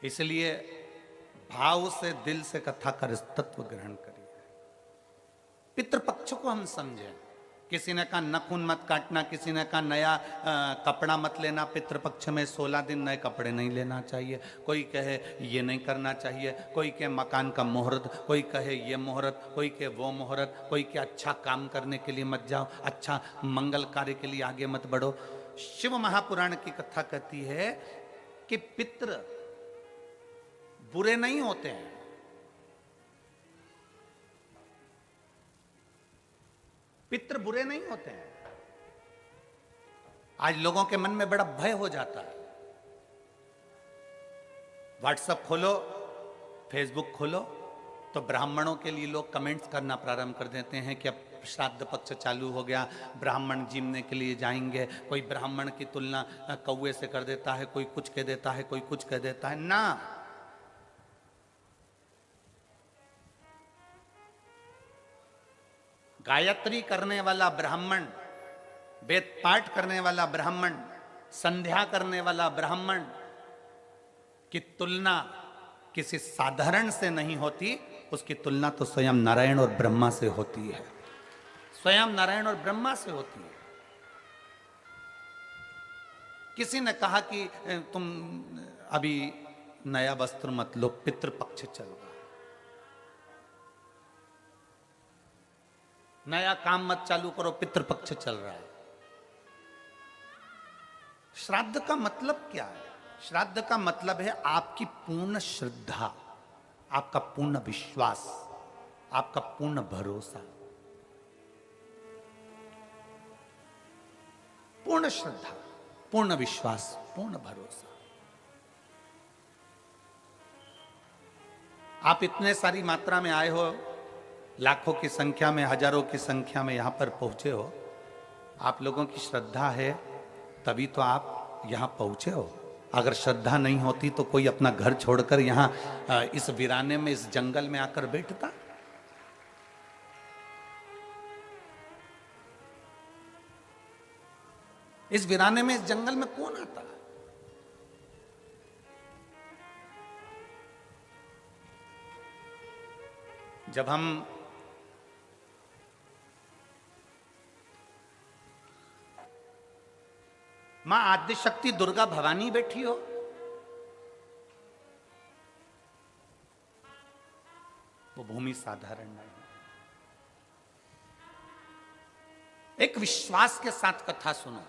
इसलिए भाव से, दिल से कथा का तत्व ग्रहण करिए। पितृपक्ष को हम समझें। किसी ने कहा नखून मत काटना, किसी ने कहा नया कपड़ा मत लेना, पितृपक्ष में 16 दिन नए कपड़े नहीं लेना चाहिए। कोई कहे ये नहीं करना चाहिए, कोई कहे मकान का मुहूर्त, कोई कहे ये मुहूर्त, कोई कहे वो मुहूर्त, कोई कहे अच्छा काम करने के लिए मत जाओ, अच्छा मंगल कार्य के लिए आगे मत बढ़ो। शिव महापुराण की कथा कहती है कि पितृ बुरे नहीं होते हैं, पितृ बुरे नहीं होते हैं। आज लोगों के मन में बड़ा भय हो जाता है। व्हाट्सएप खोलो, फेसबुक खोलो तो ब्राह्मणों के लिए लोग कमेंट्स करना प्रारंभ कर देते हैं कि अब श्राद्ध पक्ष चालू हो गया, ब्राह्मण जीमने के लिए जाएंगे। कोई ब्राह्मण की तुलना कौवे से कर देता है, कोई कुछ कह देता है, कोई कुछ कह देता है। ना, गायत्री करने वाला ब्राह्मण, वेद पाठ करने वाला ब्राह्मण, संध्या करने वाला ब्राह्मण की तुलना किसी साधारण से नहीं होती, उसकी तुलना तो स्वयं नारायण और ब्रह्मा से होती है, स्वयं नारायण और ब्रह्मा से होती है। किसी ने कहा कि तुम अभी नया वस्त्र मत लो, पितृपक्ष चल रहा है, नया काम मत चालू करो, पितृपक्ष चल रहा है। श्राद्ध का मतलब क्या है? श्राद्ध का मतलब है आपकी पूर्ण श्रद्धा, आपका पूर्ण विश्वास, आपका पूर्ण भरोसा। पूर्ण श्रद्धा, पूर्ण विश्वास, पूर्ण भरोसा। आप इतने सारी मात्रा में आए हो, लाखों की संख्या में, हजारों की संख्या में यहां पर पहुंचे हो। आप लोगों की श्रद्धा है तभी तो आप यहां पहुंचे हो। अगर श्रद्धा नहीं होती तो कोई अपना घर छोड़कर यहां इस वीराने में, इस जंगल में आकर बैठता? इस वीराने में, इस जंगल में कौन आता? जब हम मां आद्य शक्ति दुर्गा भवानी बैठी हो, वो भूमि साधारण नहीं। एक विश्वास के साथ कथा सुनो।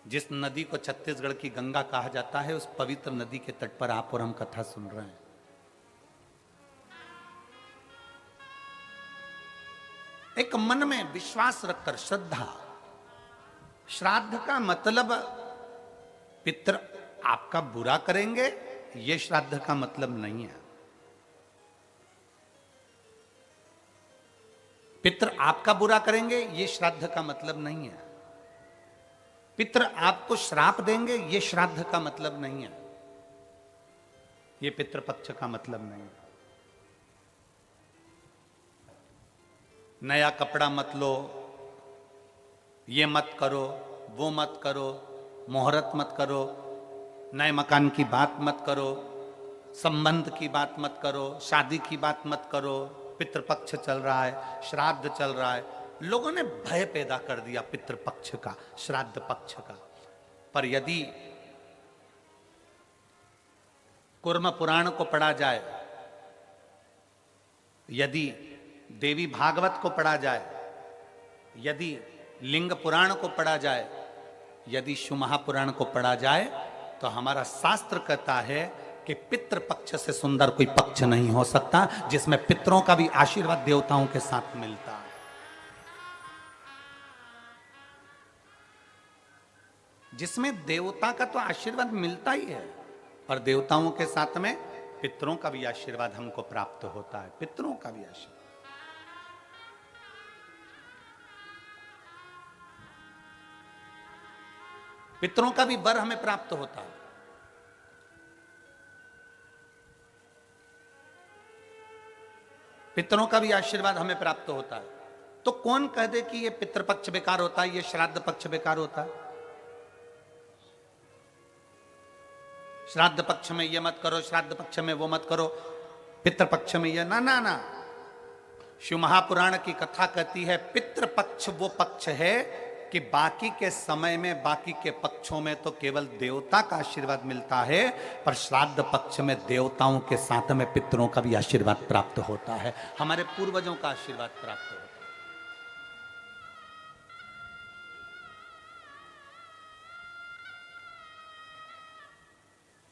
जिस नदी को छत्तीसगढ़ की गंगा कहा जाता है, उस पवित्र नदी के तट पर आप और हम कथा सुन रहे हैं। एक मन में विश्वास रखकर, श्रद्धा। श्राद्ध का मतलब पितृ आपका बुरा करेंगे, यह श्राद्ध का मतलब नहीं है। पितृ आपका बुरा करेंगे, यह श्राद्ध का मतलब नहीं है। पितृ आपको श्राप देंगे, यह श्राद्ध का मतलब नहीं है। यह पितृपक्ष का मतलब नहीं है। नया कपड़ा मत लो, ये मत करो, वो मत करो, मुहूर्त मत करो, नए मकान की बात मत करो, संबंध की बात मत करो, शादी की बात मत करो, पितृपक्ष चल रहा है, श्राद्ध चल रहा है। लोगों ने भय पैदा कर दिया पितृपक्ष का, श्राद्ध पक्ष का। पर यदि कूर्म पुराण को पढ़ा जाए, यदि देवी भागवत को पढ़ा जाए, यदि लिंग पुराण को पढ़ा जाए, यदि शिव महापुराण को पढ़ा जाए, तो हमारा शास्त्र कहता है कि पितृ पक्ष से सुंदर कोई पक्ष नहीं हो सकता, जिसमें पितरों का भी आशीर्वाद देवताओं के साथ मिलता है। जिसमें देवता का तो आशीर्वाद मिलता ही है, और देवताओं के साथ में पितरों का भी आशीर्वाद हमको प्राप्त होता है। पितरों का भी आशीर्वाद, पितरों का भी वर हमें प्राप्त होता है। पितरों का भी आशीर्वाद हमें प्राप्त होता है। तो कौन कह दे कि ये पितृपक्ष बेकार होता है, ये श्राद्ध पक्ष बेकार होता है? श्राद्ध पक्ष में ये मत करो, श्राद्ध पक्ष में वो मत करो, पितृपक्ष में ये ना ना ना। शिव महापुराण की कथा कहती है पितृपक्ष वो पक्ष है कि बाकी के समय में, बाकी के पक्षों में तो केवल देवता का आशीर्वाद मिलता है, पर श्राद्ध पक्ष में देवताओं के साथ में पितरों का भी आशीर्वाद प्राप्त होता है, हमारे पूर्वजों का आशीर्वाद प्राप्त होता है।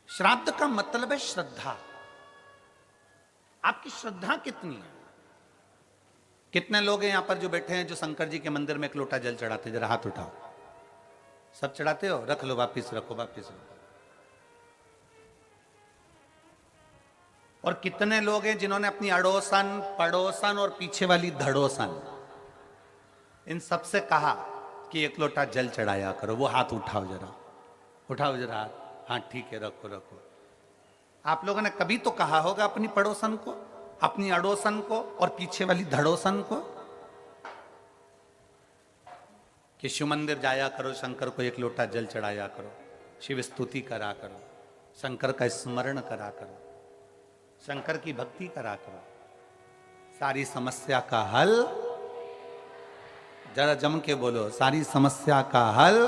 श्राद्ध का मतलब है श्रद्धा। आपकी श्रद्धा कितनी है? कितने लोग हैं यहां पर जो बैठे हैं जो शंकर जी के मंदिर में एक लोटा जल चढ़ाते? जरा हाथ उठाओ। सब चढ़ाते हो? रख लो, वापिस रखो, वापिस रखो। और कितने लोग हैं जिन्होंने अपनी अड़ोसन, पड़ोसन और पीछे वाली धड़ोसन, इन सबसे कहा कि एक लोटा जल चढ़ाया करो? वो हाथ उठाओ जरा, उठाओ जरा हाथ। हाँ ठीक है, रखो रखो। आप लोगों ने कभी तो कहा होगा अपनी पड़ोसन को, अपनी अड़ोसन को और पीछे वाली धड़ोसन को कि शिव मंदिर जाया करो, शंकर को एक लोटा जल चढ़ाया करो, शिव स्तुति करा करो, शंकर का स्मरण करा करो, शंकर की भक्ति करा करो, सारी समस्या का हल। जरा जम के बोलो, सारी समस्या का हल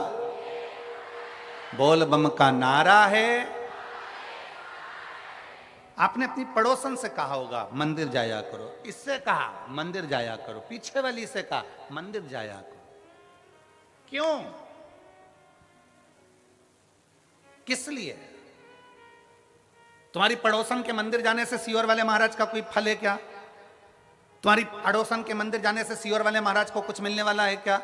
बोल बम का नारा है। आपने अपनी पड़ोसन से कहा होगा मंदिर जाया करो, इससे कहा मंदिर जाया करो, पीछे वाली से कहा मंदिर जाया करो। क्यों? किस लिए? तुम्हारी पड़ोसन के मंदिर जाने से सीहोर वाले महाराज का कोई फल है क्या? तुम्हारी पड़ोसन के मंदिर जाने से सीहोर वाले महाराज को कुछ मिलने वाला है क्या?